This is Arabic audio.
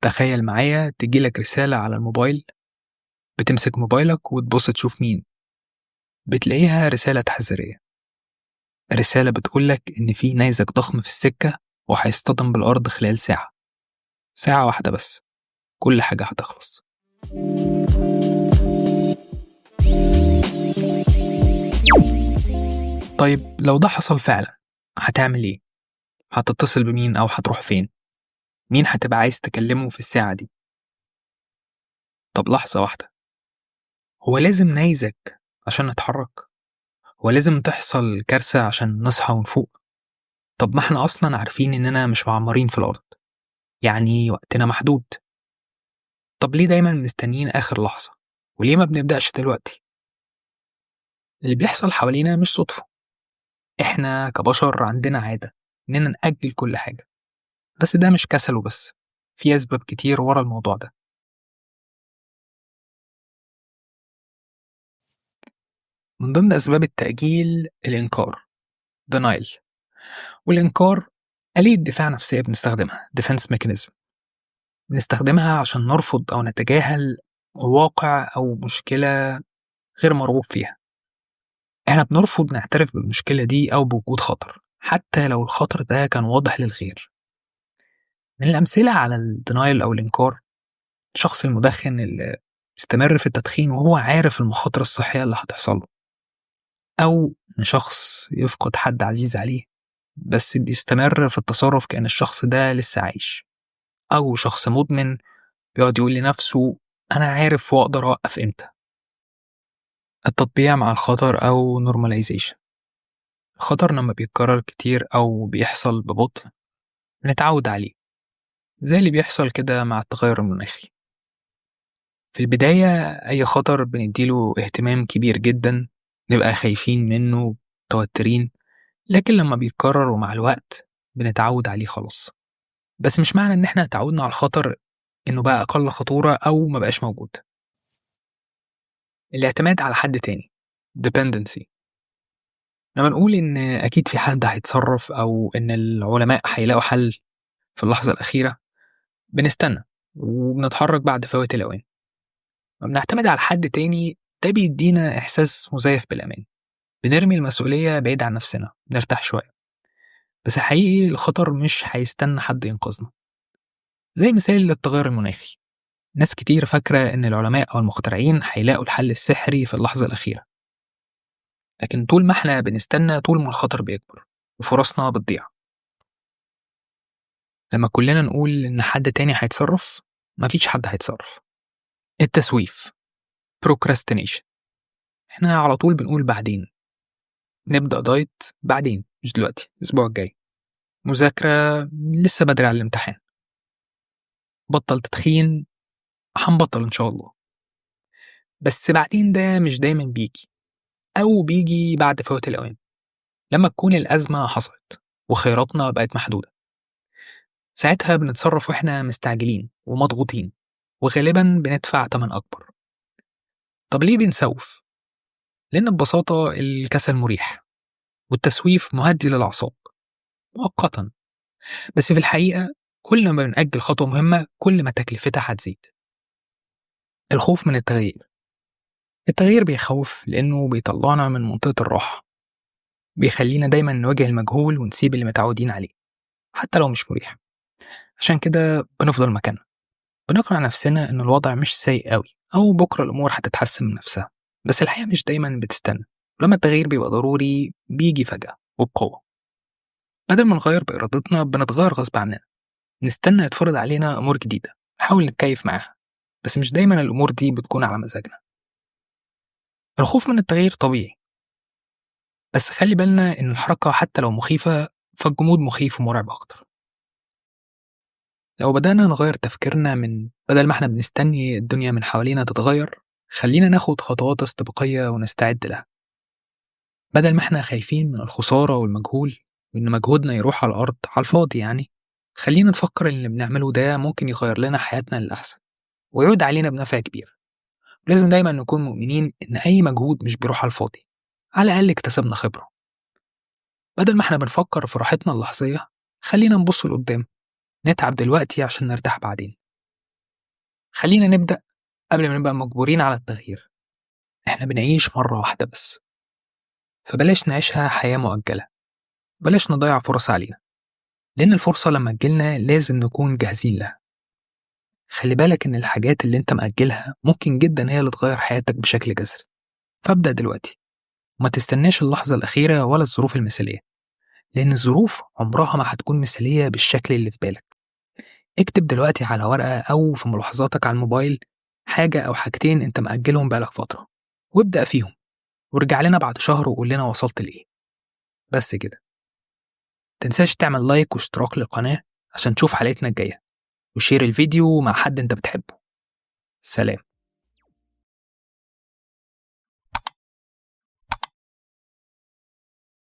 تخيل معايا تجيلك رسالة على الموبايل، بتمسك موبايلك وتبص تشوف مين، بتلاقيها رسالة تحذيرية. رسالة بتقولك إن في نيزك ضخم في السكة وهيصطدم بالأرض خلال ساعة، ساعة واحدة بس، كل حاجة هتخلص. طيب لو ده حصل فعلا هتعمل إيه؟ هتتصل بمين أو هتروح فين؟ مين هتبقى عايز تكلمه في الساعة دي؟ طب لحظة واحدة، هو لازم نيزك عشان نتحرك؟ هو لازم تحصل كارثة عشان نصحى ونفوق؟ طب ما احنا أصلا عارفين إننا مش معمرين في الأرض، يعني وقتنا محدود. طب ليه دايما مستنيين آخر لحظة؟ وليه ما بنبدأش دلوقتي؟ اللي بيحصل حوالينا مش صدفة، احنا كبشر عندنا عادة إننا نأجل كل حاجة. بس ده مش كسل وبس، في أسباب كتير ورا الموضوع ده. من ضمن أسباب التأجيل الإنكار denial، والإنكار آلية دفاع نفسية بنستخدمها defense mechanism، بنستخدمها عشان نرفض أو نتجاهل واقع أو مشكلة غير مرغوب فيها. احنا بنرفض نعترف بالمشكلة دي أو بوجود خطر، حتى لو الخطر ده كان واضح للغير. من الأمثلة على الدينايل أو الإنكار، الشخص المدخن اللي استمر في التدخين وهو عارف المخاطر الصحية اللي هتحصل له، أو إن شخص يفقد حد عزيز عليه بس بيستمر في التصرف كأن الشخص ده لسه عايش، أو شخص مدمن بيقعد يقول لنفسه أنا عارف وأقدر أوقف إمتى. التطبيع مع الخطر أو normalization، الخطر لما بيتكرر كتير أو بيحصل ببطء بنتعود عليه، زي اللي بيحصل كده مع التغير المناخي. في البداية أي خطر بنديله اهتمام كبير جدا، نبقى خايفين منه متوترين، لكن لما بيتكرر ومع الوقت بنتعود عليه خلاص. بس مش معنى إن احنا تعودنا على الخطر إنه بقى أقل خطورة أو ما بقاش موجود. الاعتماد على حد تاني dependency، لما نقول إن أكيد في حد هيتصرف أو إن العلماء هيلاقوا حل في اللحظة الأخيرة، بنستنى وبنتحرك بعد فوات الأوان. لما بنعتمد على حد تاني ده بيدينا إحساس مزيف بالأمان، بنرمي المسؤولية بعيد عن نفسنا، بنرتاح شوية. بس الحقيقي الخطر مش هيستنى حد ينقذنا. زي مثال التغير المناخي، ناس كتير فاكرة إن العلماء أو المخترعين هيلاقوا الحل السحري في اللحظة الأخيرة، لكن طول ما احنا بنستنى طول ما الخطر بيكبر وفرصنا بتضيع. لما كلنا نقول إن حد تاني هيتصرف، مفيش حد هيتصرف. التسويف procrastination، احنا على طول بنقول بعدين، نبدأ دايت بعدين مش دلوقتي، الأسبوع الجاي، مذاكرة لسه بدري على الامتحان، بطل تدخين هنبطل إن شاء الله. بس بعدين ده مش دايما بيجي، أو بيجي بعد فوات الأوان، لما تكون الأزمة حصلت وخياراتنا بقت محدودة. ساعتها بنتصرف وإحنا مستعجلين ومضغوطين، وغالبا بندفع تمن أكبر. طب ليه بنسوف؟ لأن ببساطة الكسل مريح، والتسويف مهدي للأعصاب مؤقتا، بس في الحقيقة كل ما بنأجل خطوة مهمة كل ما تكلفتها هتزيد. الخوف من التغيير، التغيير بيخوف لأنه بيطلعنا من منطقة الراحة، بيخلينا دايما نواجه المجهول ونسيب اللي متعودين عليه حتى لو مش مريح. عشان كده بنفضل مكاننا، بنقنع نفسنا إن الوضع مش سيء قوي أو بكرة الأمور هتتحسن من نفسها. بس الحقيقة مش دايما بتستنى، لما التغيير بيبقى ضروري بيجي فجأة وبقوة. بدل ما نغير بإرادتنا بنتغير غصب عننا، نستنى يتفرض علينا أمور جديدة نحاول نتكيف معاها، بس مش دايما الأمور دي بتكون على مزاجنا. الخوف من التغيير طبيعي، بس خلي بالنا إن الحركة حتى لو مخيفة فالجمود مخيف ومرعب أكتر. لو بدأنا نغير تفكيرنا من بدل ما احنا بنستني الدنيا من حوالينا تتغير، خلينا ناخد خطوات استباقية ونستعد لها. بدل ما احنا خايفين من الخسارة والمجهول وإن مجهودنا يروح على الأرض على الفاضي، يعني خلينا نفكر إن اللي بنعمله ده ممكن يغير لنا حياتنا للأحسن ويعود علينا بنفع كبير. لازم دايما نكون مؤمنين إن أي مجهود مش بيروح على الفاضي، على الأقل اكتسبنا خبرة. بدل ما احنا بنفكر في راحتنا اللحظية، خلينا نبص لقدام، نتعب دلوقتي عشان نرتاح بعدين. خلينا نبدأ قبل ما نبقى مجبورين على التغيير. إحنا بنعيش مرة واحدة بس، فبلاش نعيشها حياة مؤجلة، بلاش نضيع فرص علينا، لأن الفرصة لما تجيلنا لازم نكون جاهزين لها. خلي بالك إن الحاجات اللي أنت مأجلها ممكن جدا هي اللي تغير حياتك بشكل جذري، فابدأ دلوقتي وما تستناش اللحظة الأخيرة ولا الظروف المثالية، لأن الظروف عمرها ما هتكون مثالية بالشكل اللي في بالك. اكتب دلوقتي على ورقة أو في ملاحظاتك على الموبايل حاجة أو حاجتين أنت مأجلهم بقالك فترة، وابدأ فيهم وارجع لنا بعد شهر وقول لنا وصلت لإيه. بس كده. متنساش تعمل لايك واشتراك للقناة عشان تشوف حلقتنا الجاية، وشير الفيديو مع حد أنت بتحبه. سلام.